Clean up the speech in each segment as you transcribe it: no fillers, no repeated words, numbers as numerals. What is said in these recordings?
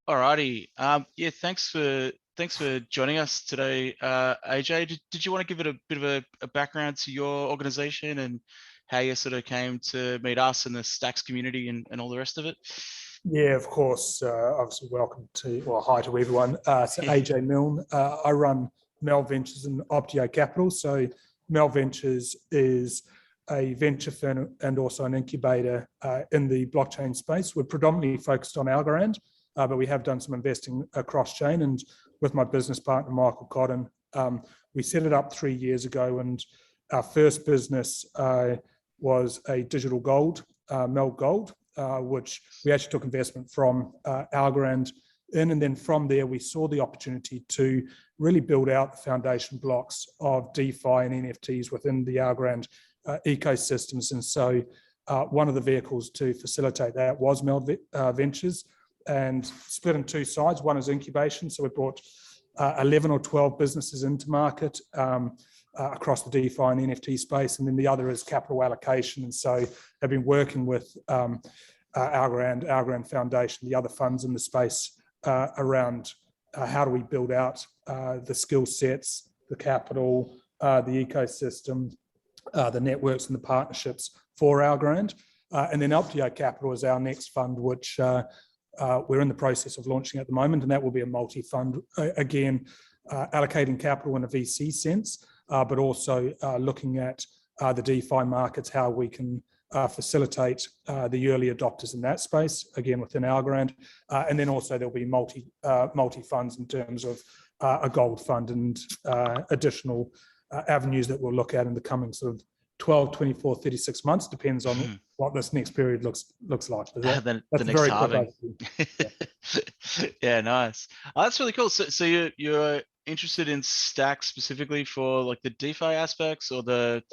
Alrighty. Yeah, thanks for joining us today, AJ. Did you want to give it a bit of a background to your organization and how you sort of came to meet us in the Stacks community and all the rest of it? Yeah, of course. Obviously, hi to everyone. So AJ Milne. I run Meld.ventures and Optio Capital. So Meld.ventures is a venture firm and also an incubator in the blockchain space. We're predominantly focused on Algorand, but we have done some investing across chain. And with my business partner, Michael Cotton, we set it up 3 years ago. And our first business was a digital gold, Meld Gold, which we actually took investment from Algorand in. And then from there, we saw the opportunity to really build out the foundation blocks of DeFi and NFTs within the Algorand ecosystems. And so one of the vehicles to facilitate that was Meld.Ventures, and split in two sides. One is incubation. So we brought 11 or 12 businesses into market across the DeFi and NFT space. And then the other is capital allocation. And so I've been working with Algorand Foundation, the other funds in the space around how do we build out the skill sets, the capital, the ecosystem, the networks and the partnerships for Algorand. And then Optio Capital is our next fund, which we're in the process of launching at the moment. And that will be a multi-fund, again, allocating capital in a VC sense, but also looking at the DeFi markets, how we can facilitate the early adopters in that space, again, within Algorand. And then also there'll be multi-funds in terms of a gold fund and additional avenues that we'll look at in the coming sort of 12, 24, 36 months, depends on what this next period looks like. That's the a next very halving. quick overview. Yeah, nice. Oh, that's really cool. So you're interested in Stacks specifically for like the DeFi aspects or the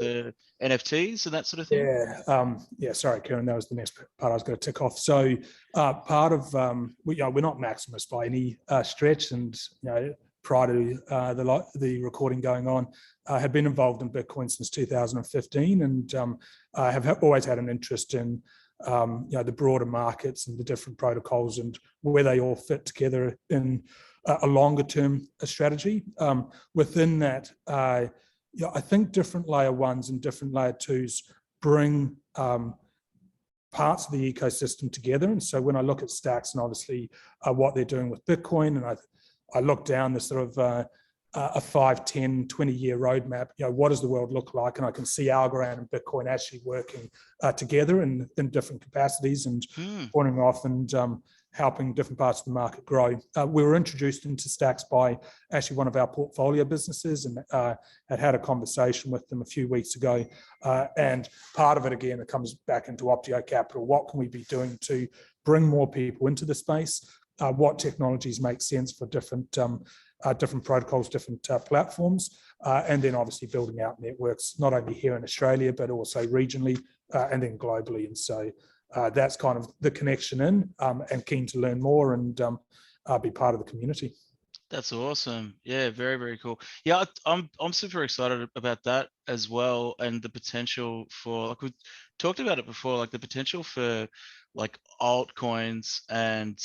NFTs and that sort of thing? Yeah. Sorry, Kieran, that was the next part I was going to tick off. So part of we're not Maximus by any stretch, and prior to the recording going on, I have been involved in Bitcoin since 2015, and have always had an interest in the broader markets and the different protocols and where they all fit together in a longer term strategy. Within that, I think different layer ones and different layer twos bring parts of the ecosystem together. And so when I look at Stacks and obviously what they're doing with Bitcoin, and I look down the sort of a 5, 10, 20-year roadmap, what does the world look like? And I can see Algorand and Bitcoin actually working together in different capacities and pointing off and helping different parts of the market grow. We were introduced into Stacks by actually one of our portfolio businesses, and had a conversation with them a few weeks ago. And part of it, again, it comes back into Optio Capital. What can we be doing to bring more people into the space? What technologies make sense for different protocols, different platforms, and then obviously building out networks, not only here in Australia, but also regionally and then globally. And so that's kind of the connection in, and keen to learn more and be part of the community. That's awesome. Yeah, very, very cool. Yeah, I'm super excited about that as well, and the potential for, like we talked about it before, like the potential for like altcoins and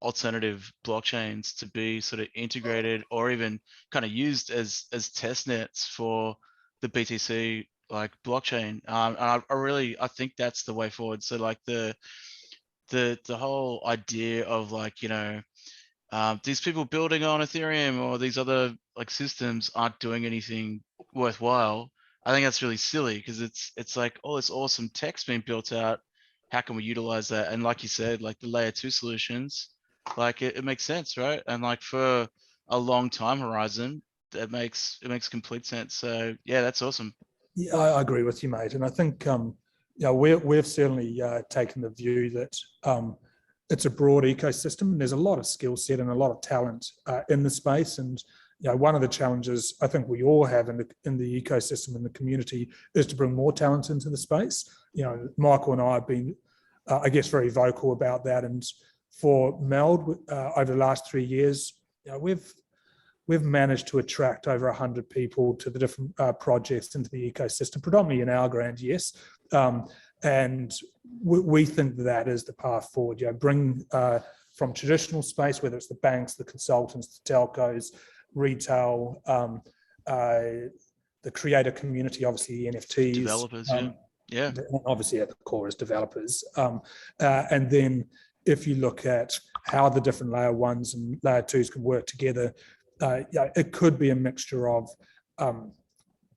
alternative blockchains to be sort of integrated or even kind of used as test nets for the BTC like blockchain. And I think that's the way forward. So like the whole idea of like, these people building on Ethereum or these other like systems aren't doing anything worthwhile. I think that's really silly, because it's like, oh, this awesome tech's being built out. How can we utilize that? And like you said, like the layer 2 solutions, like it makes sense, right? And like for a long time horizon, it makes complete sense. So yeah, that's awesome. Yeah, I agree with you, mate. And I think we've certainly taken the view that it's a broad ecosystem, and there's a lot of skill set and a lot of talent in the space. And one of the challenges I think we all have in the ecosystem and the community is to bring more talent into the space. Michael and I have been, I guess, very vocal about that. And for Meld, over the last 3 years, we've managed to attract over 100 people to the different projects into the ecosystem, predominantly in Algorand, yes. And we think that is the path forward. Bring from traditional space, whether it's the banks, the consultants, the telcos, retail, the creator community, obviously the NFTs. Developers, yeah. Obviously at the core is developers. And then if you look at how the different layer ones and layer twos can work together, it could be a mixture of,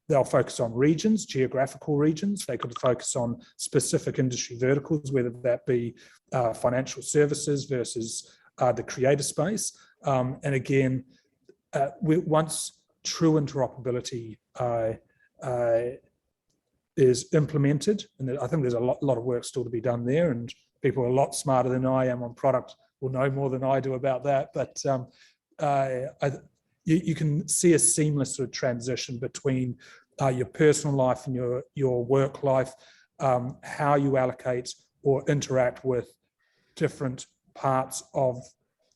they'll focus on regions, geographical regions. They could focus on specific industry verticals, whether that be financial services versus the creator space. And again, once true interoperability is implemented, and I think there's a lot of work still to be done there, and people are a lot smarter than I am on product will know more than I do about that. But you can see a seamless sort of transition between your personal life and your work life, how you allocate or interact with different parts of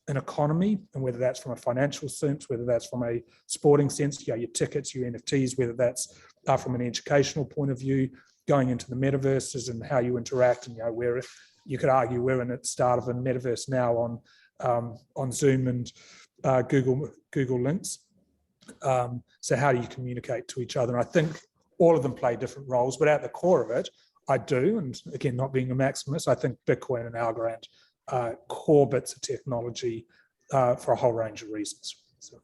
an economy, and whether that's from a financial sense, whether that's from a sporting sense, your tickets, your NFTs, whether that's from an educational point of view, going into the metaverses and how you interact, and where you could argue we're in at the start of a metaverse now on Zoom and Google Links. So how do you communicate to each other? And I think all of them play different roles, but at the core of it, I do, and again, not being a maximalist, I think Bitcoin and Algorand core bits of technology for a whole range of reasons. So.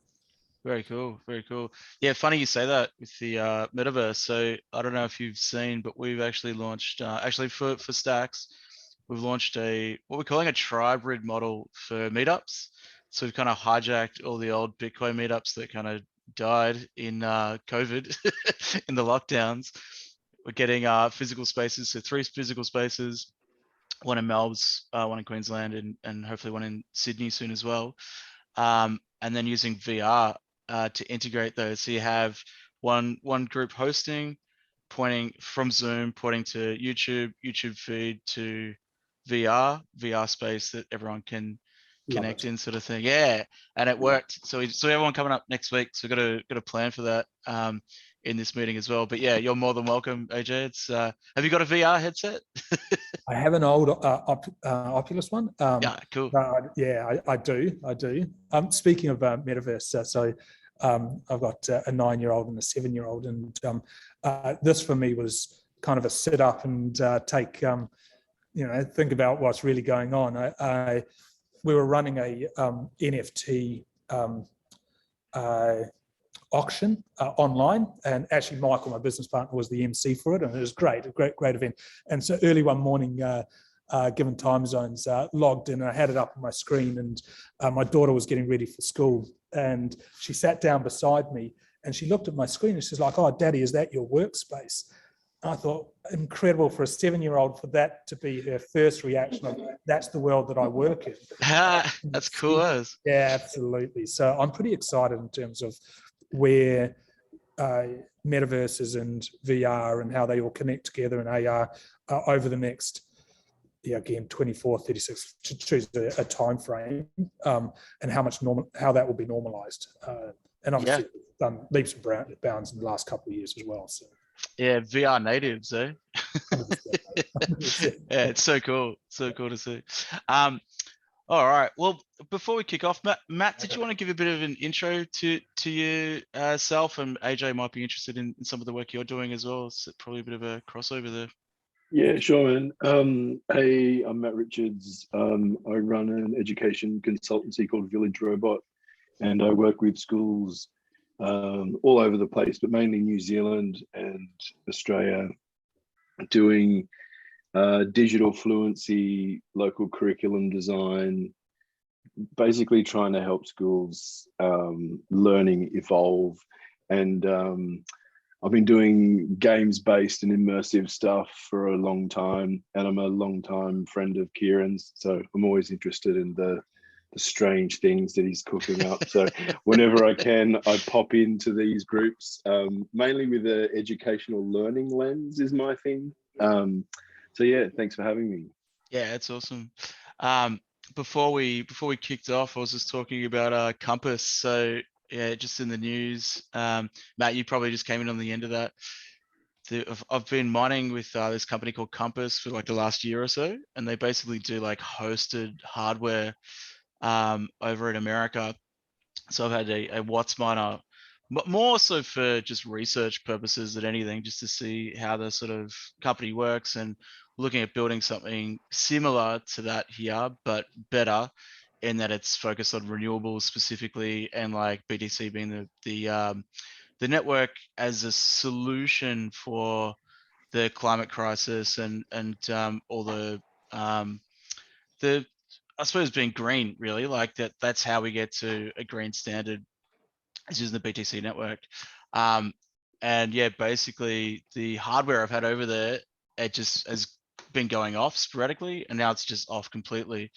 Very cool, very cool. Yeah, funny you say that with the metaverse. So I don't know if you've seen, but we've actually launched, actually for Stacks, we've launched what we're calling a tribe rid model for meetups. So we've kind of hijacked all the old Bitcoin meetups that kind of died in COVID, in the lockdowns. We're getting physical spaces, so 3 physical spaces, one in Melbourne, one in Queensland, and hopefully one in Sydney soon as well. And then using VR to integrate those. So you have one group hosting, pointing from Zoom, pointing to YouTube feed to VR space that everyone can connect in, sort of thing. Yeah, and it worked. So everyone coming up next week. So we've got a plan for that in this meeting as well. But yeah, you're more than welcome, AJ. It's have you got a VR headset? I have an old Oculus one. Yeah, cool. I do. Speaking of metaverse, so I've got a 9-year-old and a 7-year-old, and this for me was kind of a sit up and think about what's really going on. We were running a NFT auction online, and actually Michael, my business partner, was the MC for it, and it was great, a great event. And so early one morning, given time zones, logged in, and I had it up on my screen, and my daughter was getting ready for school, and she sat down beside me, and she looked at my screen, and she's like, "Oh, Daddy, is that your workspace?" And I thought, incredible for a 7-year-old for that to be her first reaction of, that's the world that I work in. That's cool. Yeah, absolutely. So I'm pretty excited in terms of where metaverses and VR and how they all connect together in AR over the next, again, 24, 36, to choose a time frame, and how that will be normalized. And obviously done leaps and bounds in the last couple of years as well. So. Yeah, VR natives, eh? Yeah, it's so cool. So cool to see. All right. Well, before we kick off, Matt, did you want to give a bit of an intro to yourself? And AJ might be interested in some of the work you're doing as well. It's probably a bit of a crossover there. Yeah, sure, man. Hey, I'm Matt Richards. I run an education consultancy called Village Robot, and I work with schools all over the place, but mainly New Zealand and Australia, doing digital fluency, local curriculum design, basically trying to help schools learning evolve. And I've been doing games-based and immersive stuff for a long time, and I'm a long-time friend of Kieran's, so I'm always interested in the strange things that he's cooking up. So whenever I can, I pop into these groups, mainly with an educational learning lens is my thing. So yeah, thanks for having me. Yeah, it's awesome. Before we kicked off, I was just talking about Compass. So yeah, just in the news, Matt, you probably just came in on the end of that. I've been mining with this company called Compass for like the last year or so, and they basically do like hosted hardware over in America. So I've had a Watts miner, but more so for just research purposes than anything, just to see how the sort of company works and looking at building something similar to that here, but better in that it's focused on renewables specifically, and like BTC being the network as a solution for the climate crisis and all the I suppose being green, really, like that's how we get to a green standard, is using the BTC network. And yeah, basically the hardware I've had over there, it just has been going off sporadically, and now it's just off completely.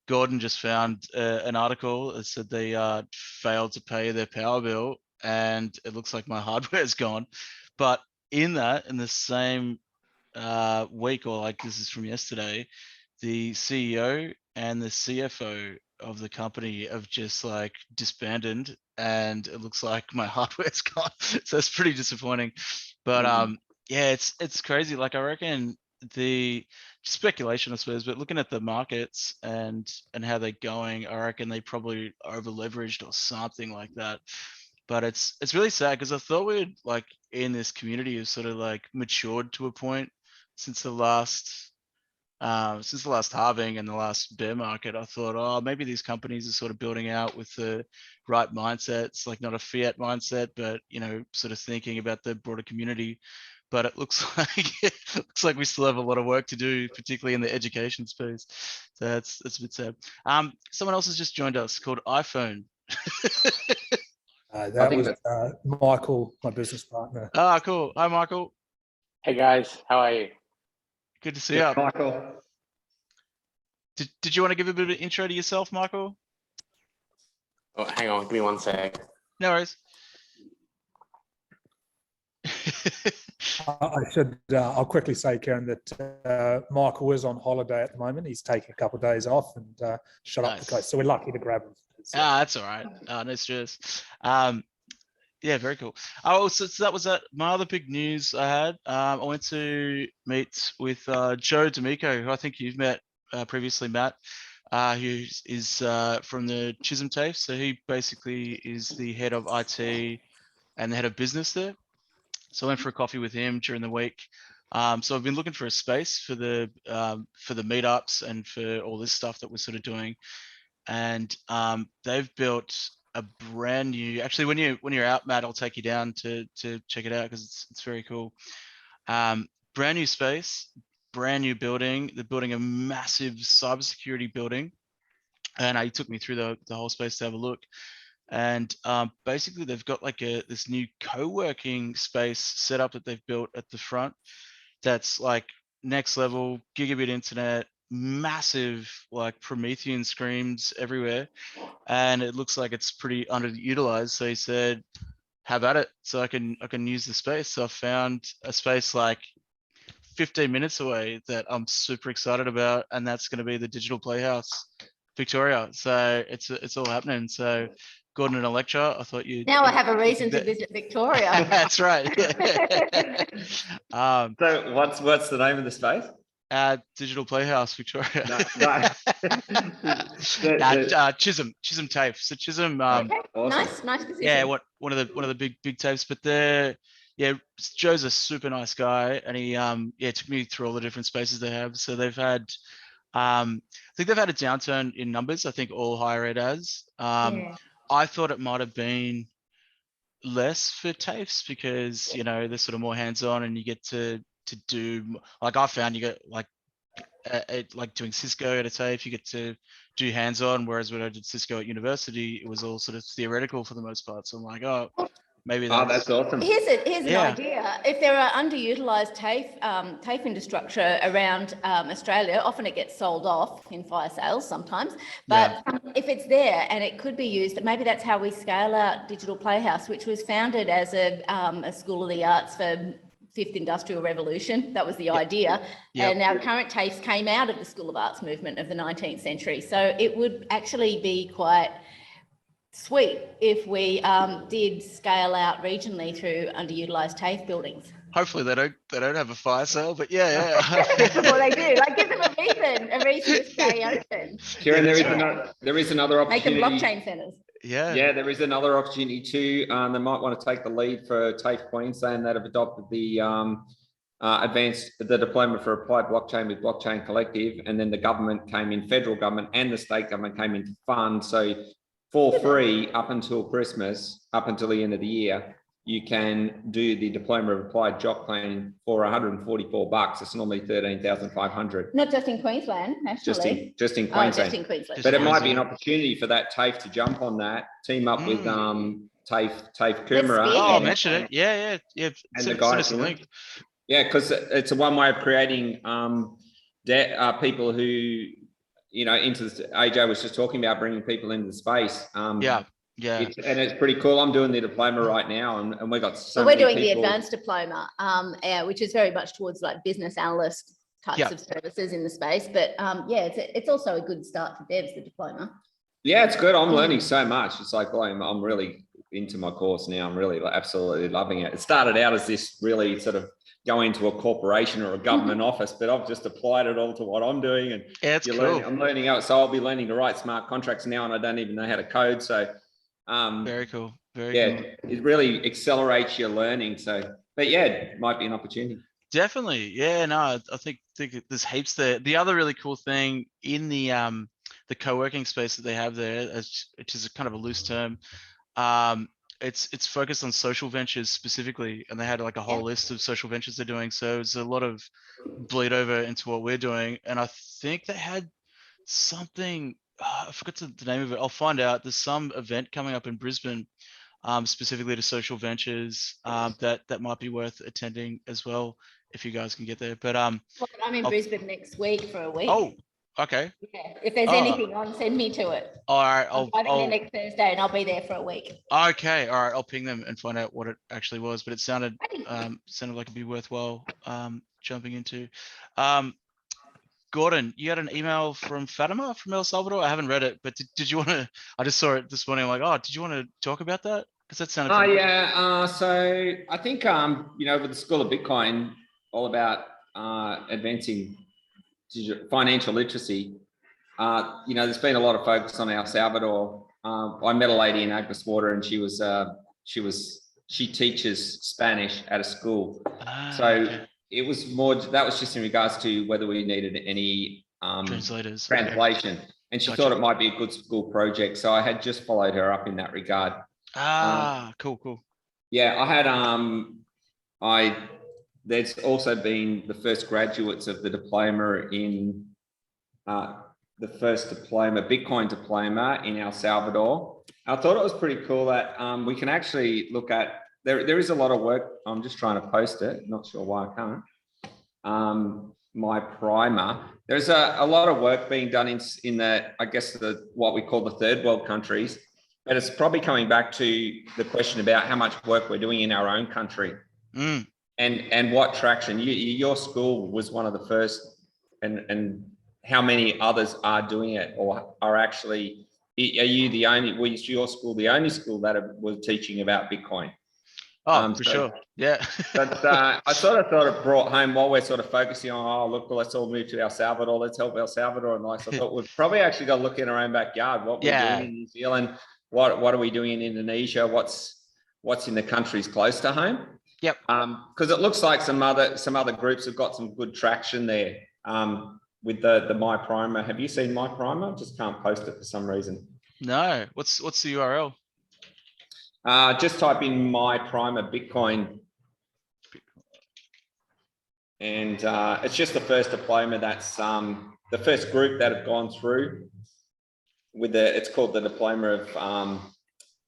Gordon just found an article that said they failed to pay their power bill, and it looks like my hardware's gone. But in the same week, or like this is from yesterday, the CEO and the CFO of the company have just like disbanded, and it looks like my hardware's gone. So it's pretty disappointing. But yeah, it's crazy. Like I reckon the speculation, I suppose, but looking at the markets and how they're going, I reckon they probably over leveraged or something like that. But it's really sad, because I thought we'd like in this community have sort of like matured to a point since the last halving and the last bear market. I thought, oh, maybe these companies are sort of building out with the right mindsets, like not a fiat mindset, but sort of thinking about the broader community. But it looks like we still have a lot of work to do, particularly in the education space. So that's a bit sad. Someone else has just joined us called iPhone. That was Michael, my business partner. Ah, cool. Hi, Michael. Hey guys, how are you? Good to see you. Michael. Did you want to give a bit of an intro to yourself, Michael? Oh, hang on, give me one sec. No worries. I'll quickly say, Karen, that Michael is on holiday at the moment. He's taking a couple of days off and shut up the coast. So we're lucky to grab him. That's all right. No stress. Yeah, very cool. Oh, so that was my other big news I had. I went to meet with Joe D'Amico, who I think you've met previously, Matt, who is from the Chisholm TAFE. So he basically is the head of IT and the head of business there. So I went for a coffee with him during the week. So I've been looking for a space for the meetups and for all this stuff that we're sort of doing. And they've built a brand new, actually when you're out, Matt, I'll take you down to check it out, because it's very cool. Brand new space, brand new building. They're building a massive cybersecurity building, and he took me through the whole space to have a look. And basically they've got like this new co-working space set up that they've built at the front, that's like next level gigabit internet, massive like Promethean screens everywhere, and it looks like it's pretty underutilized. So he said, have at it, so I can use the space. So I found a space like 15 minutes away that I'm super excited about, and that's going to be the Digital Playhouse Victoria. So it's all happening. So Gordon and Electra, I thought you now I have a reason to visit Victoria. That's right. So what's the name of the space? Digital Playhouse Victoria. Chisholm TAFE. So Chisholm. Okay. Awesome. Nice decision. Yeah, one of the big tapes, but Joe's a super nice guy, and he took me through all the different spaces they have. So they've had, I think they've had a downturn in numbers. I think all higher ed has. I thought it might have been less for TAFEs, because they're sort of more hands-on, and you get to do, like I found you get like doing Cisco at a TAFE, you get to do hands-on, whereas when I did Cisco at university, it was all sort of theoretical for the most part. So I'm like, oh, maybe that's awesome. Here's an idea. If there are underutilized TAFE infrastructure around Australia, often it gets sold off in fire sales sometimes, but if it's there and it could be used, maybe that's how we scale out Digital Playhouse, which was founded as a school of the arts for Fifth Industrial Revolution. That was the idea. And our current TAFEs came out of the School of Arts movement of the 19th century. So it would actually be quite sweet if we did scale out regionally through underutilized TAFE buildings. Hopefully they don't have a fire sale, but yeah. Well, they do. Like, give them a reason to stay open. Kieran, that's there is another Make them opportunity. blockchain centers. Yeah, there is another opportunity too. They might want to take the lead for TAFE Queensland that have adopted the deployment for applied blockchain with Blockchain Collective, and then the government came in, federal government and the state government came in to fund. So for free up until Christmas, up until the end of the year, you can do the deployment of applied blockchain for $144. It's normally 13,500. Not just in Queensland, nationally. Just in Oh, Queensland. just in Queensland. But it might be an opportunity for that TAFE to jump on that, team up with TAFE Kumara. Oh, mention it. Yeah. And Send the guys, us a link. Yeah, because it's a one way of creating people who, into this. AJ was just talking about bringing people into the space. Yeah. And it's pretty cool. I'm doing the diploma right now, and we've got so we're many doing people. the advanced diploma, which is very much towards like business analyst types of services in the space. But it's also a good start for devs, the diploma. Yeah, it's good. I'm learning so much. It's like, I'm really into my course now. I'm really absolutely loving it. It started out as this really sort of go into a corporation or a government office, but I've just applied it all to what I'm doing. And it's cool. I'm learning out. So I'll be learning to write smart contracts now, and I don't even know how to code. So very cool. Cool. It really accelerates your learning. So, but yeah, it might be an opportunity. Definitely. Yeah, no, I think there's heaps there. The other really cool thing in the co-working space that they have there, which is a kind of a loose term, it's focused on social ventures specifically, and they had like a whole list of social ventures they're doing. So there's a lot of bleed over into what we're doing, and I think they had something. I forgot the name of it. I'll find out. There's some event coming up in Brisbane, specifically to social ventures, that might be worth attending as well if you guys can get there. But I'm in Brisbane next week for a week. Oh, okay. Yeah. If there's anything on, send me to it. All right. I'll be there next Thursday, and I'll be there for a week. Okay. All right. I'll ping them and find out what it actually was. But it sounded like it'd be worthwhile jumping into. Gordon, you had an email from Fatima from El Salvador. I haven't read it, but did you want to? I just saw it this morning. I'm like, did you want to talk about that? Because that sounded. So I think with the School of Bitcoin, all about advancing financial literacy. There's been a lot of focus on El Salvador. I met a lady in Agnes Water, and she teaches Spanish at a school. Okay. It was that was just in regards to whether we needed any translation. Okay. And she thought it might be a good school project. So I had just followed her up in that regard. Cool. Yeah, I had, there's also been the first graduates of the diploma in, Bitcoin diploma in El Salvador. I thought it was pretty cool that we can actually look at, there is a lot of work. I'm just trying to post it. Not sure why I can't. My primer. There's a lot of work being done in what we call the third world countries, but it's probably coming back to the question about how much work we're doing in our own country and what traction. Your school was one of the first, and how many others are doing it or are actually. Are you the only? Was your school the only school that was teaching about Bitcoin? For sure. Yeah. But I sort of thought it brought home while we're sort of focusing on, let's all move to El Salvador. Let's help El Salvador. And I thought we've probably actually got to look in our own backyard. What we're doing in New Zealand, what are we doing in Indonesia? What's in the countries close to home? Yep. Because it looks like some other groups have got some good traction there. With the My Primer. Have you seen My Primer? Just can't post it for some reason. No. What's the URL? Just type in My Primer Bitcoin. And it's just the first diploma that's the first group that have gone through with it's called the diploma of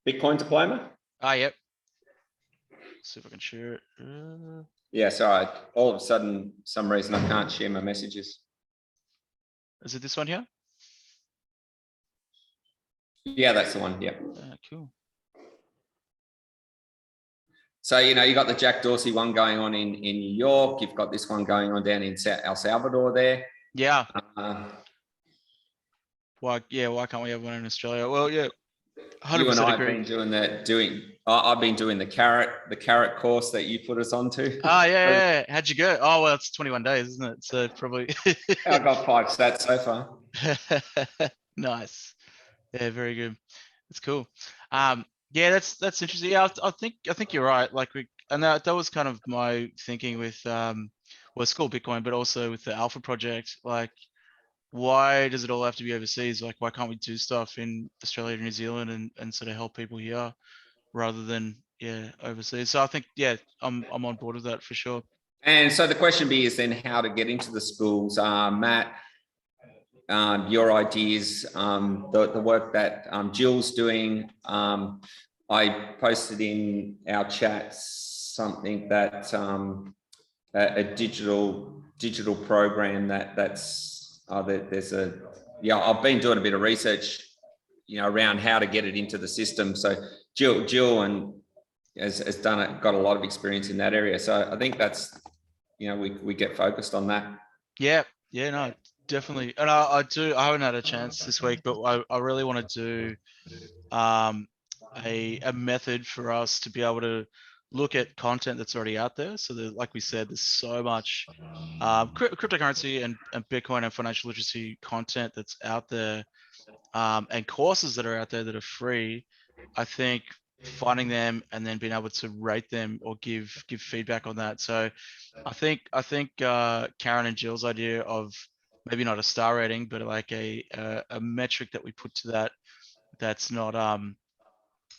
Bitcoin diploma. Yep. See if I can share it. Yeah, sorry. All of a sudden, some reason I can't share my messages. Is it this one here? Yeah, that's the one. Yeah. Cool. So, you got the Jack Dorsey one going on in New York. You've got this one going on down in El Salvador there. Yeah. Why can't we have one in Australia? Well, yeah. You and 100% I have agree. been I've been doing the carrot course that you put us onto. Oh, yeah. How'd you go? Oh, well, it's 21 days, isn't it? So probably. I got 5 stats so far. Nice. Yeah, very good. That's cool. Yeah, that's interesting. Yeah, I think you're right. Like and that was kind of my thinking with well, School of Bitcoin, but also with the Alpha project. Like, why does it all have to be overseas? Like, why can't we do stuff in Australia and New Zealand and sort of help people here rather than overseas? So I think I'm on board with that for sure. And so the question is then how to get into the schools. Matt, your ideas, the work that Jill's doing. I posted in our chats something that a digital program there's I've been doing a bit of research, around how to get it into the system. So Jill and has got a lot of experience in that area. So I think that's, we get focused on that. Yeah, no, definitely. And I haven't had a chance this week, but I really want to do a method for us to be able to look at content that's already out there. So like we said, there's so much cryptocurrency and Bitcoin and financial literacy content that's out there, and courses that are out there that are free. I think finding them and then being able to rate them or give feedback on that. So I think Karen and Jill's idea of maybe not a star rating, but like a metric that we put to that, that's not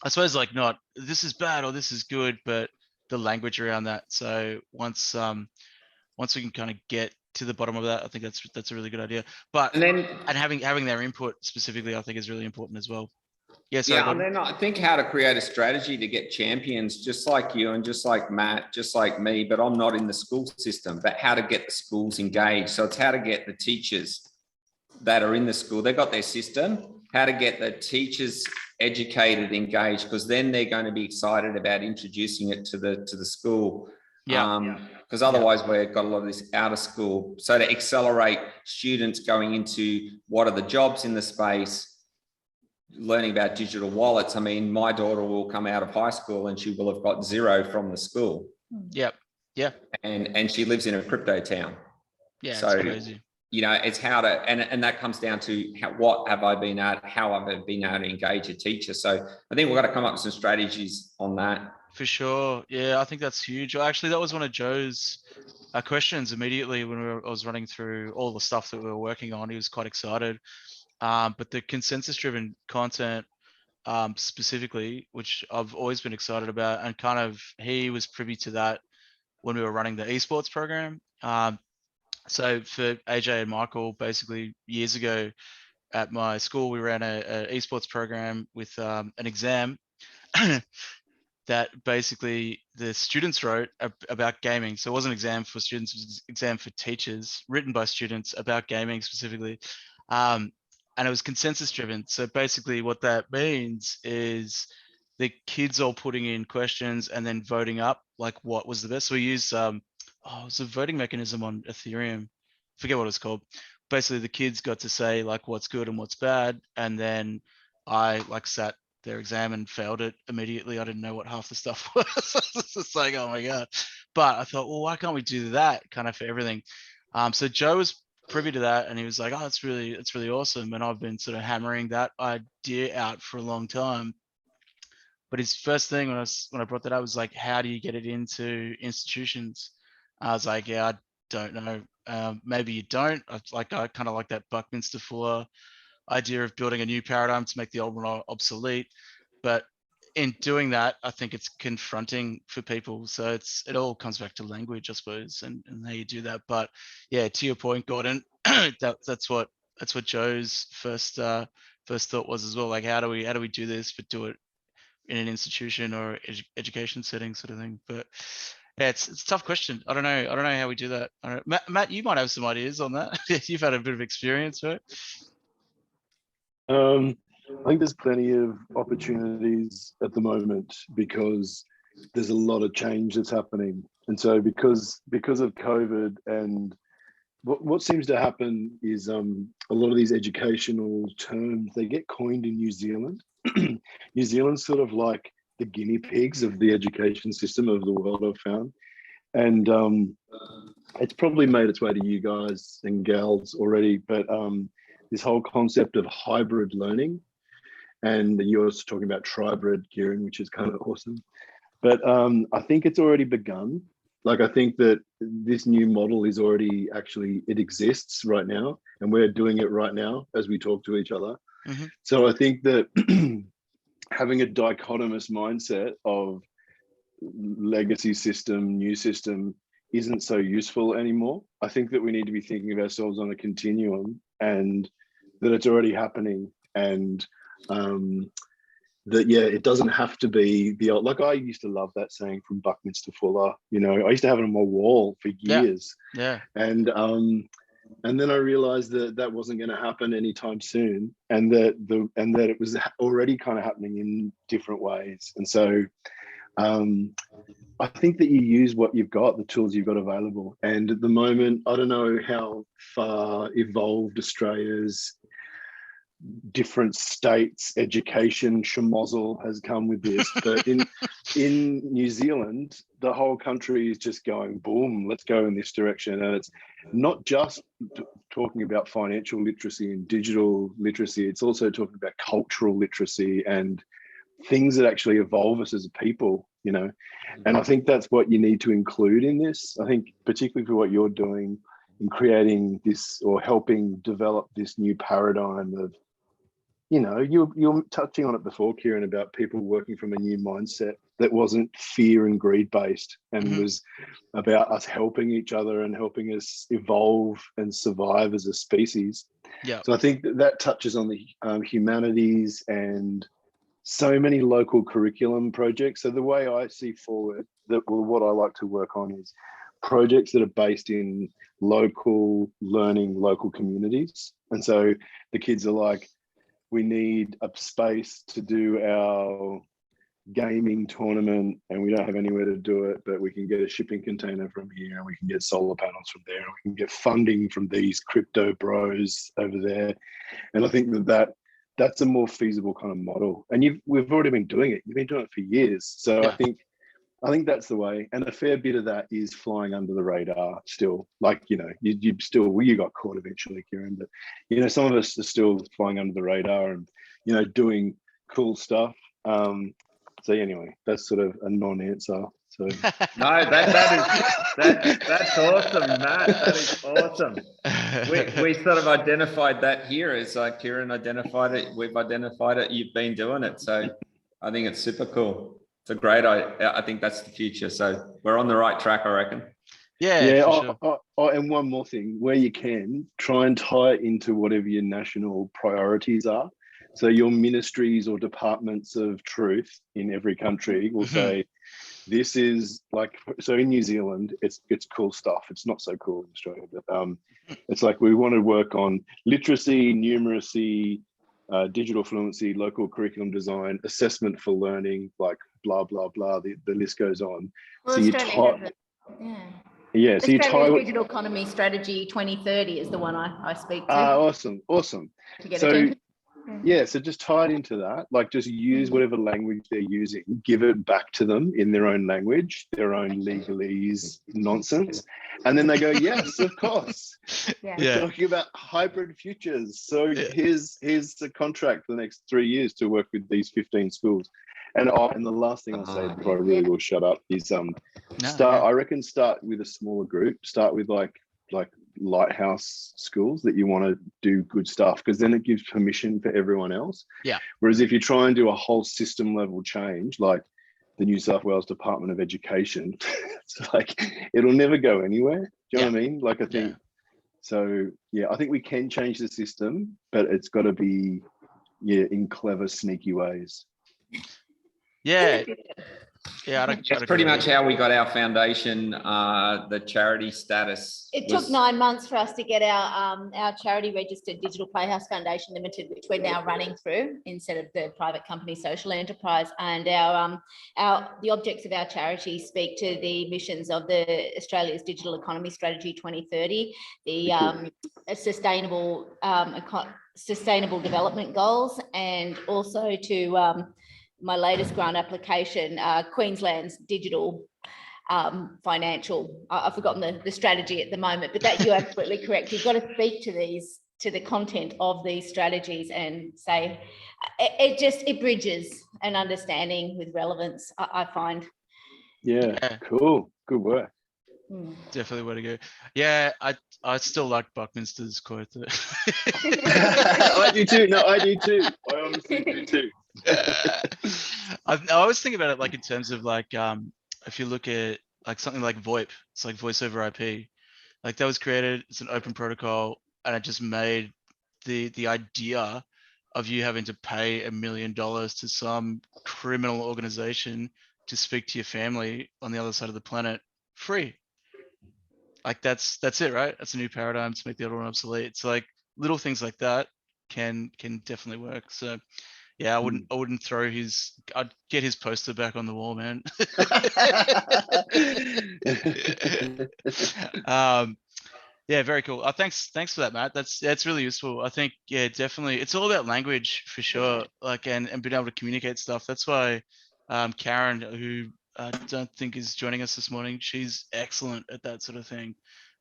I suppose like not this is bad or this is good, but the language around that. So once we can kind of get to the bottom of that, I think that's a really good idea. But and having their input specifically, I think is really important as well. Yeah, and then I think how to create a strategy to get champions, just like you and just like Matt, just like me, but I'm not in the school system, but how to get the schools engaged. So it's how to get the teachers that are in the school, they've got their system, how to get the teachers educated, engaged, because then they're going to be excited about introducing it to the school. Because otherwise we've got a lot of this out of school. So to accelerate students going into what are the jobs in the space, learning about digital wallets. I mean, my daughter will come out of high school and she will have got 0 from the school. Yep. Yeah. And she lives in a crypto town. Yeah. So, it's crazy. It's how to, and that comes down to how have I been able to engage a teacher. So I think we've got to come up with some strategies on that. For sure. Yeah, I think that's huge. Actually, that was one of Joe's questions immediately when I was running through all the stuff that we were working on. He was quite excited. But the consensus-driven content specifically, which I've always been excited about, and kind of he was privy to that when we were running the esports program. So for AJ and Michael, basically years ago at my school, we ran a esports program with an exam that basically the students wrote about gaming. So it wasn't an exam for students, it was an exam for teachers, written by students about gaming specifically. And it was consensus driven. So basically what that means is the kids all putting in questions and then voting up like what was the best. So we used it was a voting mechanism on Ethereum. Forget what it's called. Basically the kids got to say like what's good and what's bad. And then I like sat their exam and failed it immediately. I didn't know what half the stuff was. It's just like, oh my God. But I thought, well, why can't we do that kind of for everything? So Joe was privy to that and he was like, oh, it's really awesome. And I've been sort of hammering that idea out for a long time. But his first thing when I brought that up was like, how do you get it into institutions? I was like, yeah, I don't know. Maybe you don't. I kind of like that Buckminster Fuller idea of building a new paradigm to make the old one obsolete. But in doing that, I think it's confronting for people. So it all comes back to language, I suppose, and how you do that. But yeah, to your point, Gordon, that's what Joe's first thought was as well. Like, how do we do this, but do it in an institution or education setting, sort of thing. But yeah, it's a tough question. I don't know how we do that. I don't know. Matt, you might have some ideas on that. You've had a bit of experience, right? I think there's plenty of opportunities at the moment because there's a lot of change that's happening. And so because of COVID and what seems to happen is a lot of these educational terms, they get coined in New Zealand New Zealand's sort of like the guinea pigs of the education system of the world, I've found. And it's probably made its way to you guys and gals already, but this whole concept of hybrid learning, and you're also talking about tribrid, Kieran, which is kind of awesome. But I think it's already begun. Like, I think that this new model is already actually, it exists right now, and we're doing it right now as we talk to each other. Mm-hmm. So I think that having a dichotomous mindset of legacy system, new system isn't so useful anymore. I think that we need to be thinking of ourselves on a continuum, and that it's already happening, and that, yeah, it doesn't have to be the old, like I used to love that saying from Buckminster Fuller, you know, I used to have it on my wall for years. Yeah. And then I realized that that wasn't going to happen anytime soon, and that it was already kind of happening in different ways. And so I think that you use what you've got, the tools you've got available. And at the moment, I don't know how far evolved Australia's different states education schmozzle has come with this, but in New Zealand, the whole country is just going boom, let's go in this direction. And it's not just talking about financial literacy and digital literacy, it's also talking about cultural literacy and things that actually evolve us as a people, you know. And I think that's what you need to include in this. I think particularly for what you're doing in creating this or helping develop this new paradigm of, you know, you're touching on it before, Kieran, about people working from a new mindset that wasn't fear and greed based, and was about us helping each other and helping us evolve and survive as a species. Yeah. So I think that touches on the humanities and so many local curriculum projects. So the way I see forward, what I like to work on is projects that are based in local learning, local communities. And so the kids are like, we need a space to do our gaming tournament, and we don't have anywhere to do it, but we can get a shipping container from here, and we can get solar panels from there, and we can get funding from these crypto bros over there. And I think that's a more feasible kind of model. And we've already been doing it. You've been doing it for years. So yeah. I think that's the way. And a fair bit of that is flying under the radar still. Like, you know, you got caught eventually, Kieran, but, you know, some of us are still flying under the radar and, you know, doing cool stuff. So anyway, that's sort of a non-answer. So no, that's awesome, Matt. That is awesome. We sort of identified that here as Kieran identified it. We've identified it. You've been doing it. So I think it's super cool. It's a great, I think that's the future. So we're on the right track, I reckon. Yeah. For sure. And one more thing, where you can, try and tie it into whatever your national priorities are. So your ministries or departments of truth in every country will say, this is like, so in New Zealand, it's cool stuff. It's not so cool in Australia, but it's like, we want to work on literacy, numeracy, digital fluency, local curriculum design, assessment for learning, like blah, blah, blah, the list goes on. Well, so you so you tie Digital Economy Strategy 2030 is the one I speak to. Awesome. So just tie it into that, like just use whatever language they're using, give it back to them in their own language, their own legalese nonsense. And then they go, yes, of course. We're talking about hybrid futures. So here's the contract for the next 3 years to work with these 15 schools. And the last thing I'll say before I really will shut up is I reckon start with a smaller group, start with like lighthouse schools that you want to do good stuff, because then it gives permission for everyone else. Yeah. Whereas if you try and do a whole system level change, like the New South Wales Department of Education, it's like it'll never go anywhere. Do you know what I mean? Like I think so. Yeah, I think we can change the system, but it's got to be in clever, sneaky ways. Yeah. Yeah, That's pretty much how we got our foundation, the charity status. It took 9 months for us to get our charity registered Digital Playhouse Foundation Limited, which we're now running through instead of the private company social enterprise. And the objects of our charity speak to the missions of the Australia's Digital Economy Strategy 2030, the sustainable development goals, and also to my latest grant application, Queensland's digital financial, I've forgotten the strategy at the moment, but that you're absolutely correct. You've got to speak to the content of these strategies and say, it bridges an understanding with relevance, I find. Yeah, cool. Good work. Definitely way to go. Yeah, I still like Buckminster's quote. I do too. No, I do too. I honestly do too. I always think about it like in terms of like if you look at like something like VoIP, it's like voice over IP. Like that was created, it's an open protocol, and it just made the idea of you having to pay $1 million to some criminal organization to speak to your family on the other side of the planet free. Like that's it, right? That's a new paradigm to make the other one obsolete. It's like little things like that can definitely work. So yeah, I wouldn't throw I'd get his poster back on the wall, man. Yeah, very cool. Thanks for that, Matt. That's really useful. I think, yeah, definitely. It's all about language for sure. Like, and being able to communicate stuff. That's why Karen, who I don't think is joining us this morning, she's excellent at that sort of thing,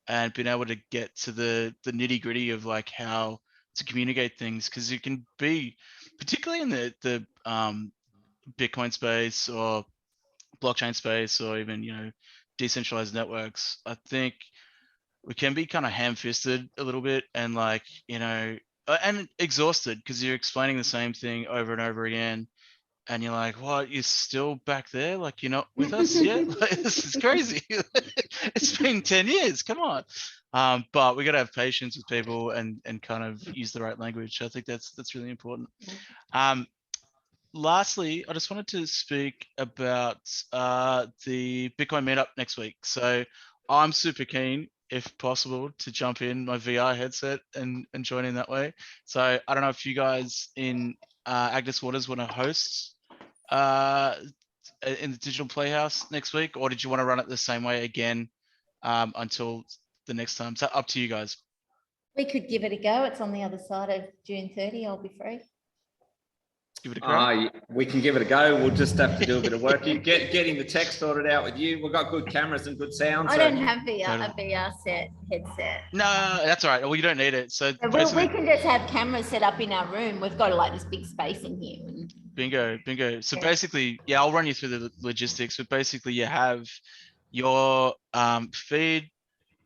and being able to get to the nitty gritty of like how to communicate things, because you can be, particularly in the Bitcoin space or blockchain space, or even decentralized networks. I think we can be kind of ham-fisted a little bit, and like and exhausted, because you're explaining the same thing over and over again, and you're like, what, you're still back there, like you're not with us yet? Like, this is crazy. It's been 10 years, come on. But we got to have patience with people and kind of use the right language. I think that's really important. Lastly, I just wanted to speak about the Bitcoin meetup next week. So I'm super keen, if possible, to jump in my VR headset and join in that way. So I don't know if you guys in Agnes Waters want to host in the Digital Playhouse next week, or did you want to run it the same way again until the next time? So up to you guys. We could give it a go. It's on the other side of June 30. I'll be free. Give it a crack. We can give it a go. We'll just have to do a bit of work. Getting the tech sorted out with you. We've got good cameras and good sound. I don't have a VR headset. No, that's all right. Well, you don't need it. So we can just have cameras set up in our room. We've got like this big space in here. Bingo. So basically, yeah, I'll run you through the logistics, but basically you have your feed,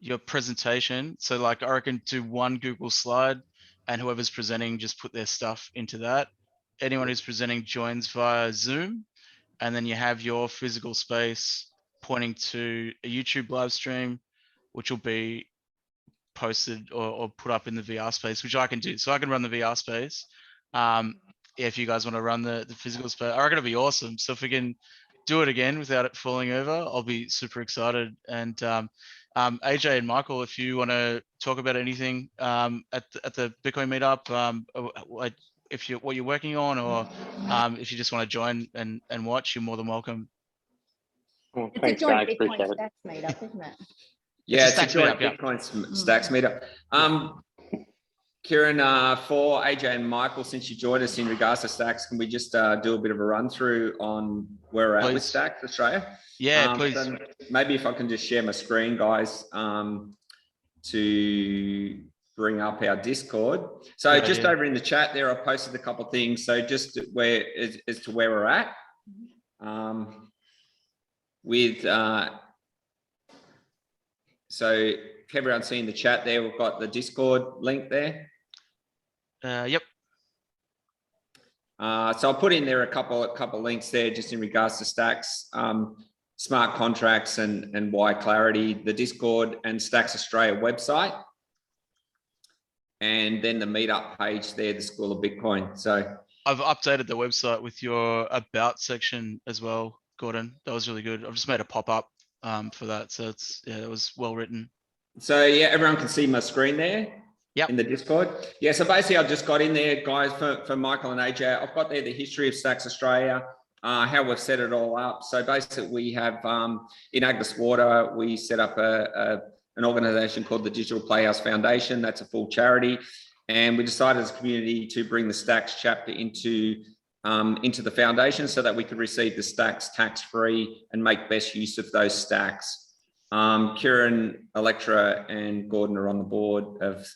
your presentation. So like I reckon do one Google slide, and whoever's presenting just put their stuff into that. Anyone who's presenting joins via Zoom, and then you have your physical space pointing to a YouTube live stream, which will be posted or put up in the VR space, which I can do. So I can run the VR space. If you guys want to run the physical space, I reckon it'll be awesome. So if we can do it again without it falling over, I'll be super excited. And AJ and Michael, if you want to talk about anything at the Bitcoin meetup, if what you're working on, or if you just want to join and watch, you're more than welcome. Well, It's thanks, a joint guys. Bitcoin Appreciate it. Stacks meetup, isn't it? Yeah, it's a joint meetup, Bitcoin Stacks meetup. Kieran, for AJ and Michael, since you joined us in regards to Stacks, can we just do a bit of a run through on where we're at with Stacks Australia? Yeah, please. So maybe if I can just share my screen, guys, to bring up our Discord. So just over in the chat there, I posted a couple of things. So just as to where we're at with, so can everyone see in the chat there, we've got the Discord link there. Yep. So I'll put in there a couple links there just in regards to Stacks, smart contracts and why clarity, the Discord and Stacks Australia website. And then the meetup page there, the School of Bitcoin. So I've updated the website with your about section as well. Gordon. That was really good. I've just made a pop-up for that. So it's, yeah, that was well written. So yeah, everyone can see my screen there. Yep. In the Discord. Yeah, so basically I've just got in there, guys, for Michael and AJ. I've got there the history of Stacks Australia, how we've set it all up. So basically we have, in Agnes Water, we set up an organization called the Digital Playhouse Foundation. That's a full charity. And we decided as a community to bring the Stacks chapter into the foundation so that we could receive the Stacks tax-free and make best use of those Stacks. Kieran, Electra, and Gordon are on the board of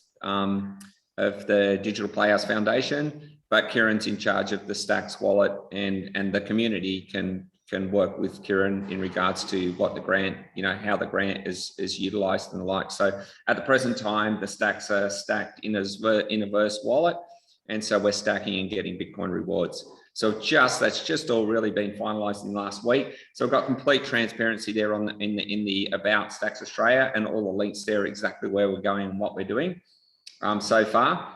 the Digital Playhouse Foundation, but Kieran's in charge of the Stacks wallet, and the community can work with Kieran in regards to what the grant, how the grant is utilized and the like. So at the present time, the Stacks are stacked in a Verse wallet, and so we're stacking and getting Bitcoin rewards. So that's just all really been finalized in the last week. So we've got complete transparency there in the about Stacks Australia, and all the links there exactly where we're going and what we're doing so far.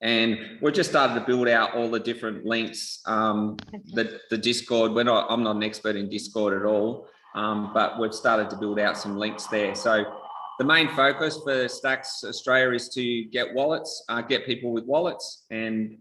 And we've just started to build out all the different links. The Discord, I'm not an expert in Discord at all, but we've started to build out some links there. So the main focus for Stacks Australia is to get wallets, get people with wallets, and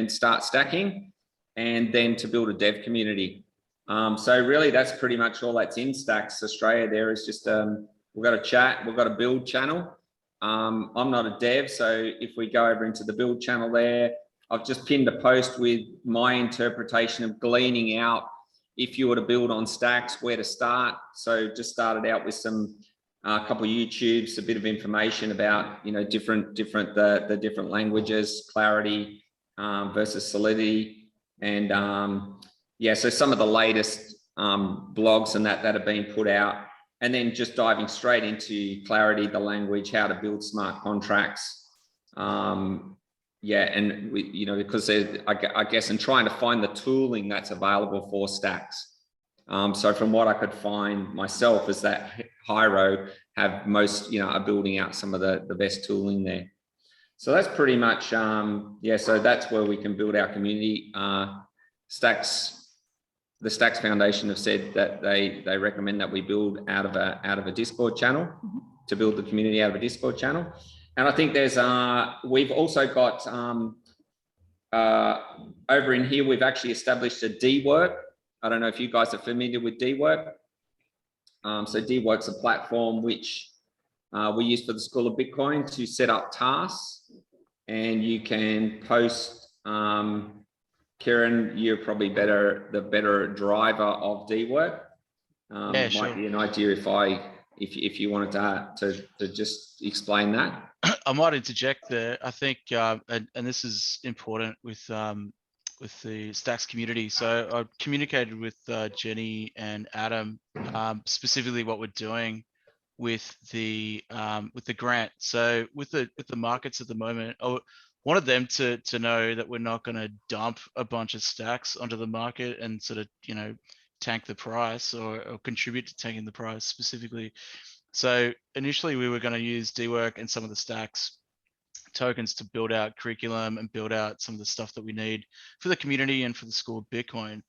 start stacking, and then to build a dev community. So really, that's pretty much all that's in Stacks Australia. There is just we've got a chat, we've got a build channel. I'm not a dev, so if we go over into the build channel there, I've just pinned a post with my interpretation of gleaning out, if you were to build on Stacks, where to start. So just started out with a couple of YouTubes, a bit of information about the different languages, Clarity versus Solidity, and yeah, so some of the latest blogs and that have been put out. And then just diving straight into Clarity, the language, how to build smart contracts. Yeah, and because I guess, and trying to find the tooling that's available for Stacks. So from what I could find myself is that Hyro have are building out some of the best tooling there. So that's pretty much, yeah, so that's where we can build our community. The Stacks Foundation have said that they recommend that we build out of a Discord channel, to build the community out of a Discord channel. And I think we've also got over in here, we've actually established a D-Work. I don't know if you guys are familiar with D-Work. So D-Work's a platform which we use for the School of Bitcoin to set up tasks, and you can post. Kieran, you're probably the better driver of D-Work. Yeah, sure. Might be an idea if you wanted to just explain that. I might interject there. I think, and this is important with the Stacks community. So I communicated with Jenny and Adam specifically what we're doing with the grant. So with the markets at the moment, I wanted them to know that we're not going to dump a bunch of Stacks onto the market and sort of tank the price or contribute to tanking the price specifically. So initially we were going to use D-Work and some of the Stacks tokens to build out curriculum and build out some of the stuff that we need for the community and for the School of Bitcoin.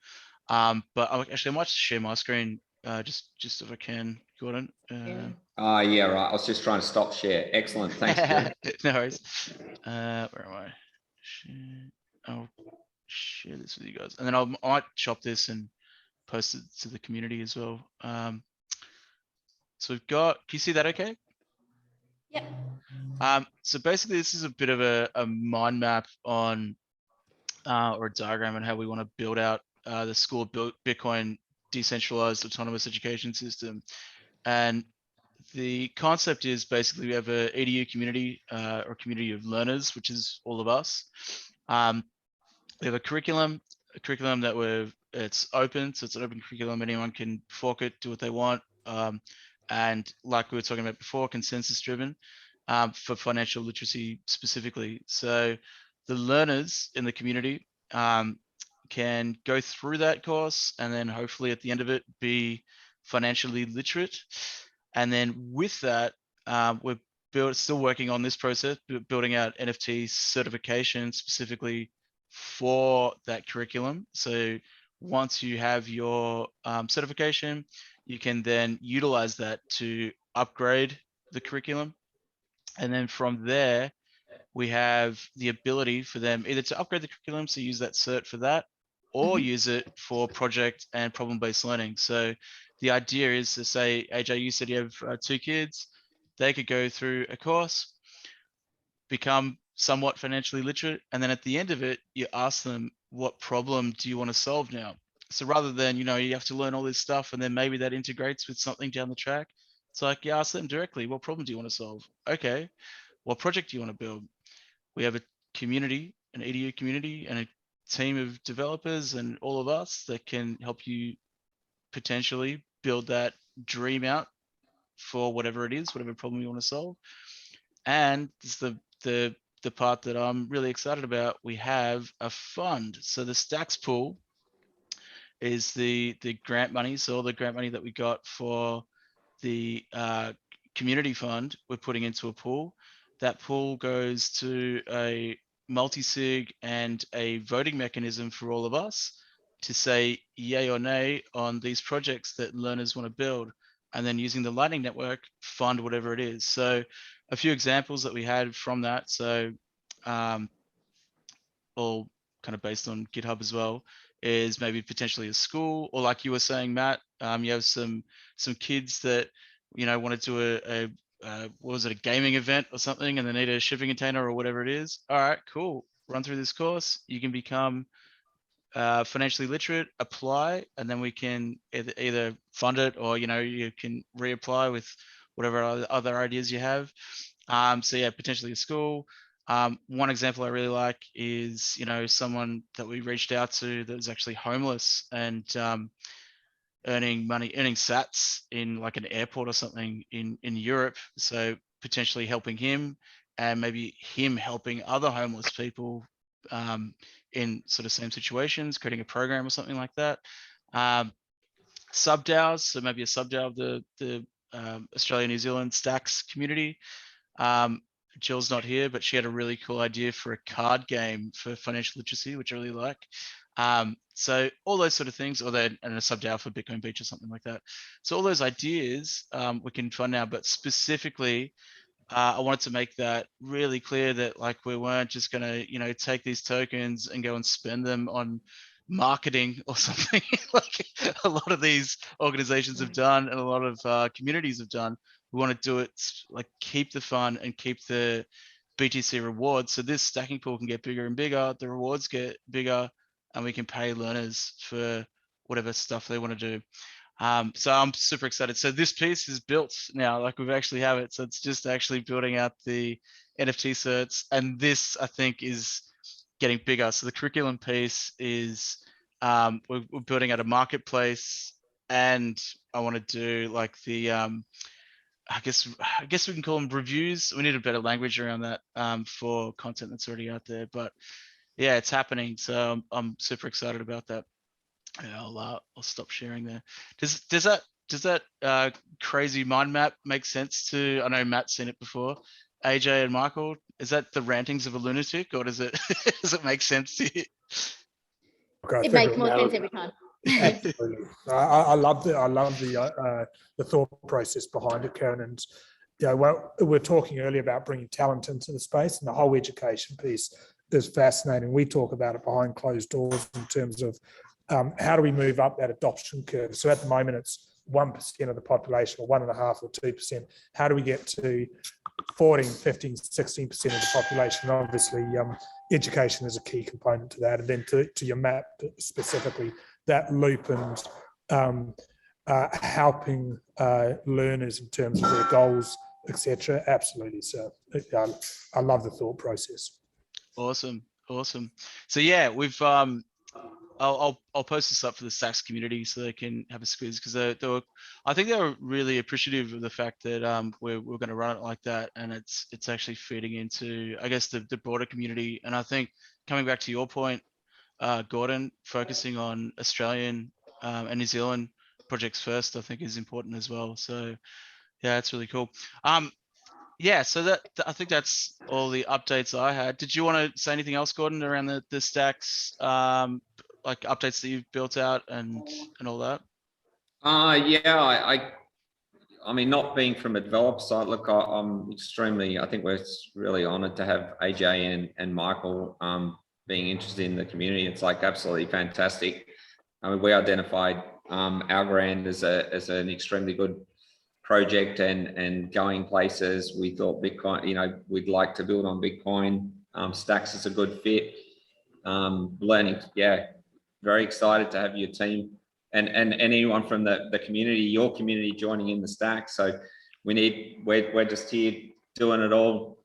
But I might share my screen just if I can, Gordon. Yeah, right. I was just trying to stop share. Excellent. Thanks, Kieran. No worries. Where am I? I'll share this with you guys, and then I might chop this and post it to the community as well. So we've got, can you see that okay? Yep. So basically this is a bit of a mind map on, or a diagram on how we want to build out the School of Bitcoin decentralized autonomous education system. And the concept is basically we have a EDU community or community of learners, which is all of us. We have a curriculum that it's open, so it's an open curriculum. Anyone can fork it, do what they want. And like we were talking about before, consensus driven for financial literacy specifically. So the learners in the community can go through that course and then hopefully at the end of it be financially literate. And then with that, we're still working on this process, building out NFT certification specifically for that curriculum. So once you have your certification, you can then utilize that to upgrade the curriculum. And then from there, we have the ability for them either to upgrade the curriculum, so use that cert for that, or use it for project and problem-based learning. So the idea is to say, AJ, you said you have 2 kids, they could go through a course, become somewhat financially literate, and then at the end of it, you ask them, what problem do you want to solve now? So rather than, you have to learn all this stuff and then maybe that integrates with something down the track, it's like, you ask them directly, what problem do you want to solve? Okay, what project do you want to build? We have a community, an EDU community, and a team of developers and all of us that can help you potentially build that dream out for whatever it is, whatever problem you want to solve. And it's the part that I'm really excited about. We have a fund. So the Stacks pool is the grant money. So all the grant money that we got for the community fund, we're putting into a pool. That pool goes to a multi-sig and a voting mechanism for all of us to say yay or nay on these projects that learners want to build, and then using the Lightning Network, fund whatever it is. So a few examples that we had from that. So all kind of based on GitHub as well, is maybe potentially a school, or like you were saying, Matt, you have some kids that want to do a what was it, a gaming event or something, and they need a shipping container or whatever it is. All right, cool. Run through this course. You can become financially literate, apply, and then we can either fund it, or you can reapply with whatever other ideas you have. So yeah, potentially a school. One example I really like is someone that we reached out to that was actually homeless and earning sats in like an airport or something in Europe. So potentially helping him, and maybe him helping other homeless people in sort of same situations, creating a program or something like that. Sub-DAOs, so maybe a sub-DAO of the Australia New Zealand Stacks community. Jill's not here, but she had a really cool idea for a card game for financial literacy, which I really like. So all those sort of things, or then and a sub-DAO for Bitcoin Beach or something like that. So all those ideas we can fund now, but specifically, I wanted to make that really clear that like we weren't just going to take these tokens and go and spend them on marketing or something like a lot of these organizations have done and a lot of communities have done. We want to do it like keep the fun and keep the BTC rewards. So this stacking pool can get bigger and bigger, the rewards get bigger, and we can pay learners for whatever stuff they want to do. So I'm super excited. So this piece is built now, like we actually have it. So it's just actually building out the NFT certs. And this, I think, is getting bigger. So the curriculum piece is we're building out a marketplace, and I want to do like the I guess we can call them reviews. We need a better language around that for content that's already out there. But yeah, it's happening. So I'm super excited about that. Yeah, I'll stop sharing there. Does that crazy mind map make sense to? I know Matt's seen it before. AJ and Michael, is that the rantings of a lunatic, or does it does it make sense to you? It makes more sense every time. Absolutely. I love the thought process behind it, Karen. And well, we were talking earlier about bringing talent into the space, and the whole education piece is fascinating. We talk about it behind closed doors in terms of how do we move up that adoption curve? So at the moment, it's 1% of the population, or 1.5% or 2%. How do we get to 14, 15, 16% of the population? Obviously, education is a key component to that. And then to your map specifically, that loop and helping learners in terms of their goals, etc. Absolutely. So I love the thought process. Awesome. So yeah, we've I'll post this up for the Stacks community so they can have a squeeze, because I think they were really appreciative of the fact that we're going to run it like that, and it's actually feeding into, I guess, the broader community. And I think coming back to your point, Gordon, focusing on Australian and New Zealand projects first, I think is important as well. So yeah, it's really cool. Yeah, so I think that's all the updates I had. Did you want to say anything else, Gordon, around the Stacks like updates that you've built out and all that? Yeah, I mean, not being from a developer side, look, I'm extremely, I think we're really honored to have AJ and Michael being interested in the community. It's like absolutely fantastic. I mean, we identified Algorand as an extremely good project and going places. We thought Bitcoin, you know, we'd like to build on Bitcoin. Stacks is a good fit. Learning, yeah, very excited to have your team and anyone from the community, your community, joining in the stack. So we're just here doing it all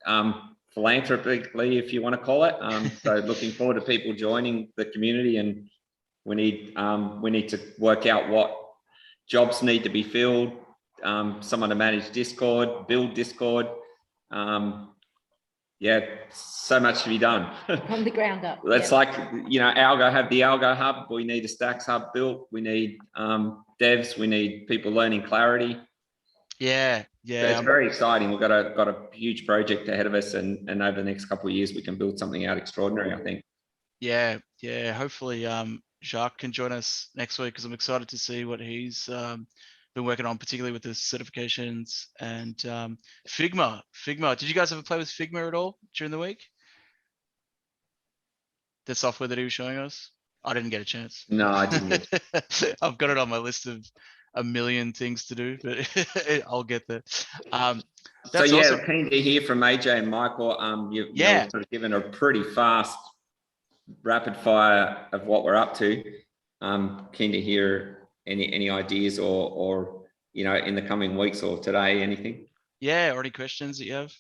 philanthropically, if you want to call it. So looking forward to people joining the community, and we need to work out what jobs need to be filled. Someone to manage Discord, build Discord. Yeah, so much to be done. From the ground up. That's like, you know, Algo have the Algo hub. We need a Stacks hub built. We need devs. We need people learning Clarity. Yeah, So yeah. it's very exciting. We've got a huge project ahead of us, and over the next couple of years, we can build something out extraordinary, I think. Yeah, yeah. Hopefully, Jacques can join us next week, because I'm excited to see what he's been working on, particularly with the certifications and Figma. Figma. Did you guys ever play with Figma at all during the week? The software that he was showing us. I didn't get a chance. No, I didn't. I've got it on my list of a million things to do, but I'll get there. So That's yeah, awesome. keen to hear from AJ and Michael. You've sort of given a pretty fast, rapid fire of what we're up to. Keen to hear any ideas or you know, in the coming weeks or today, anything. Yeah, or any questions that you have?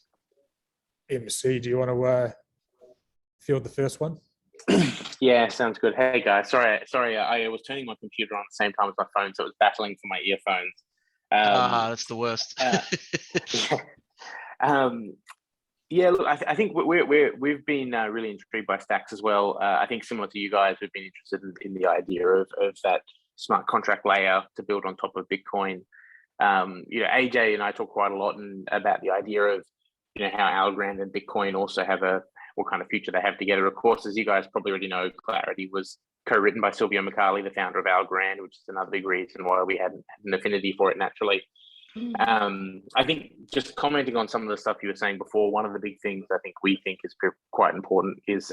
MC, do you want to field the first one? Yeah, sounds good. Hey guys, sorry, I was turning my computer on at the same time as my phone, so it was battling for my earphones. That's the worst. Yeah, look, I think we've been really intrigued by Stacks as well. I think similar to you guys, we've been interested in the idea of that smart contract layer to build on top of Bitcoin. You know, AJ and I talk quite a lot about the idea of, you know, how Algorand and Bitcoin also have what kind of future they have together. Of course, as you guys probably already know, Clarity was co-written by Silvio Micali, the founder of Algorand, which is another big reason why we had an affinity for it naturally. I think just commenting on some of the stuff you were saying before, one of the big things I think we think is quite important is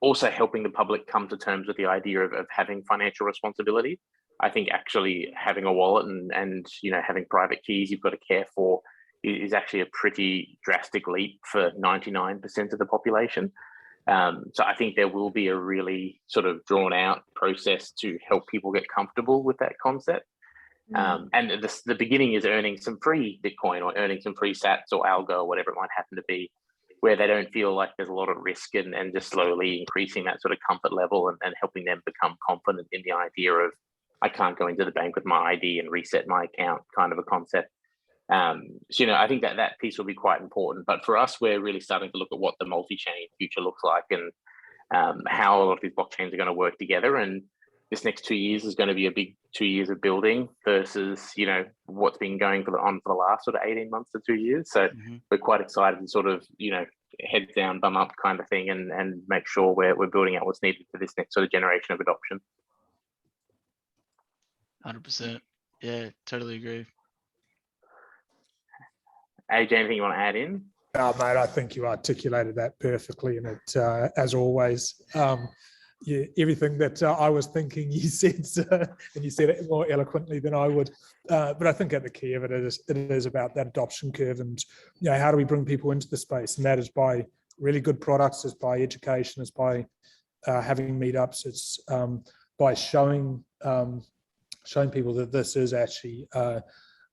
also helping the public come to terms with the idea of having financial responsibility. I think actually having a wallet and you know, having private keys you've got to care for is actually a pretty drastic leap for 99% of the population. So I think there will be a really sort of drawn out process to help people get comfortable with that concept. And the beginning is earning some free Bitcoin or earning some free sats or algo or whatever it might happen to be, where they don't feel like there's a lot of risk, and just slowly increasing that sort of comfort level and helping them become confident in the idea of, I can't go into the bank with my ID and reset my account kind of a concept. So, you know, I think that piece will be quite important. But for us, we're really starting to look at what the multi-chain future looks like, and how a lot of these blockchains are going to work together. And this next 2 years is going to be a big 2 years of building versus, you know, what's been going for the last sort of 18 months to 2 years. So we're quite excited to sort of, you know, heads down, bum up kind of thing, and make sure we're building out what's needed for this next sort of generation of adoption. 100%. Yeah, totally agree. AJ, anything you want to add in? No, mate, I think you articulated that perfectly, and it, as always, yeah, everything that I was thinking you said, and you said it more eloquently than I would. But I think at the key of it is about that adoption curve, and, you know, how do we bring people into the space? And that is by really good products, it's by education, it's by having meetups, it's by showing people that this is actually, you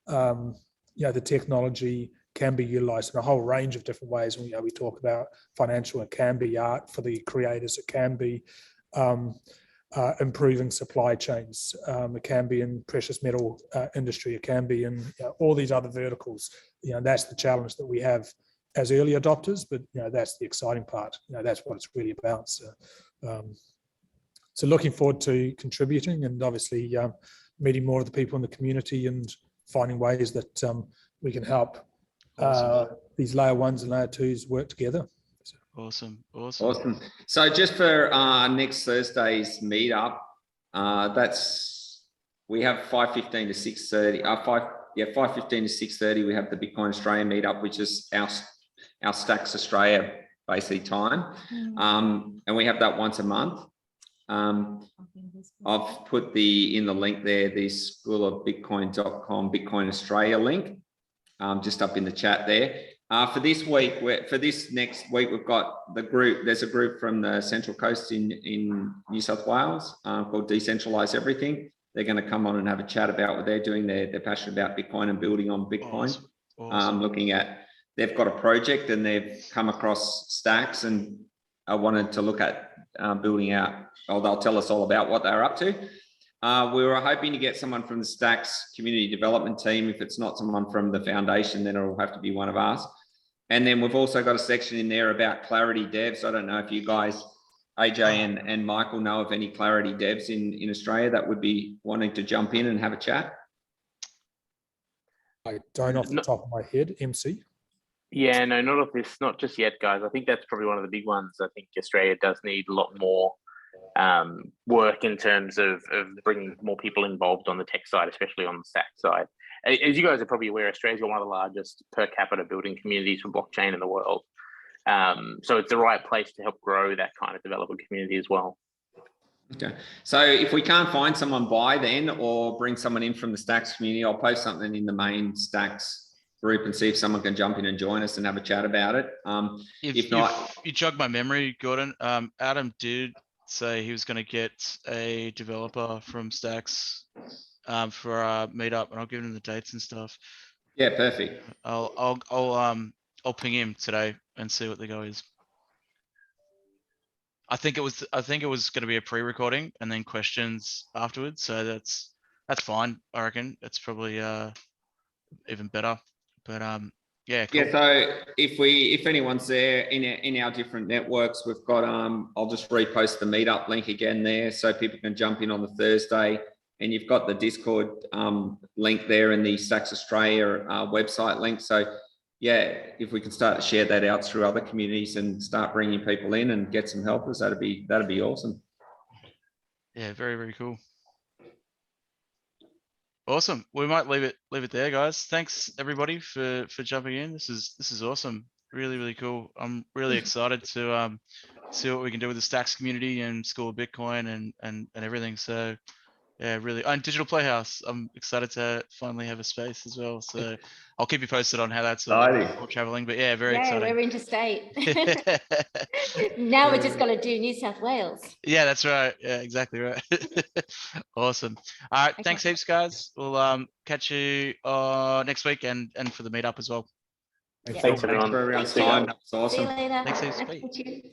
know, the technology can be utilized in a whole range of different ways. And, you know, we talk about financial, it can be art for the creators, it can be improving supply chains, it can be in precious metal industry, it can be in, you know, all these other verticals. You know, that's the challenge that we have as early adopters, but, you know, that's the exciting part. You know, that's what it's really about. So looking forward to contributing, and obviously meeting more of the people in the community and finding ways that we can help these layer ones and layer twos work together. So. Awesome. Awesome. So just for next Thursday's meetup, we have 5:15 to 6:30. 5:15 to 6:30. We have the Bitcoin Australia meetup, which is our Stacks Australia basically time, and we have that once a month. I've put in the link there, the theschoolofbitcoin.com Bitcoin Australia link, just up in the chat there. For this week, for this next week, we've got the group. There's a group from the Central Coast in New South Wales called Decentralize Everything. They're going to come on and have a chat about what they're doing. They're passionate about Bitcoin and building on Bitcoin. Awesome. Looking at, they've got a project and they've come across Stacks, and I wanted to look at building out, or they'll tell us all about what they're up to. We were hoping to get someone from the Stacks community development team. If it's not someone from the foundation, then it'll have to be one of us. And then we've also got a section in there about Clarity devs. I don't know if you guys, AJ and Michael, know of any Clarity devs in Australia that would be wanting to jump in and have a chat. I don't off the top of my head, MC. Yeah, no, not of this, not just yet, guys. I think that's probably one of the big ones. I think Australia does need a lot more work in terms of bringing more people involved on the tech side, especially on the stack side. As you guys are probably aware, Australia's got one of the largest per capita building communities for blockchain in the world. So it's the right place to help grow that kind of developer community as well. Okay, so if we can't find someone by then, or bring someone in from the Stacks community, I'll post something in the main Stacks group and see if someone can jump in and join us and have a chat about it. If not, you jog my memory, Gordon. Adam did say he was going to get a developer from Stacks for our meetup, and I'll give him the dates and stuff. Yeah, perfect. I'll ping him today and see what the go is. I think it was going to be a pre-recording and then questions afterwards, so that's fine. I reckon it's probably even better. But yeah, cool. Yeah. So if anyone's there in our different networks, we've got I'll just repost the meetup link again there, so people can jump in on the Thursday. And you've got the Discord link there and the Stacks Australia website link. So yeah, if we can start to share that out through other communities and start bringing people in and get some helpers, that'd be awesome. Yeah, very, very cool. Awesome. We might leave it there, guys. Thanks everybody for jumping in. This is awesome. Really, really cool. I'm really excited to see what we can do with the Stacks community and School of Bitcoin and everything. So yeah, really. And Digital Playhouse. I'm excited to finally have a space as well. So I'll keep you posted on how that's all traveling. But yeah, very exciting. Yeah, we're interstate. Now we're just going to do New South Wales. Yeah, that's right. Yeah, exactly right. Awesome. All right. Okay. Thanks heaps, guys. We'll catch you next week and for the meetup as well. Thanks everyone. Thanks for everyone's time. That's awesome. See you later. Thanks heaps.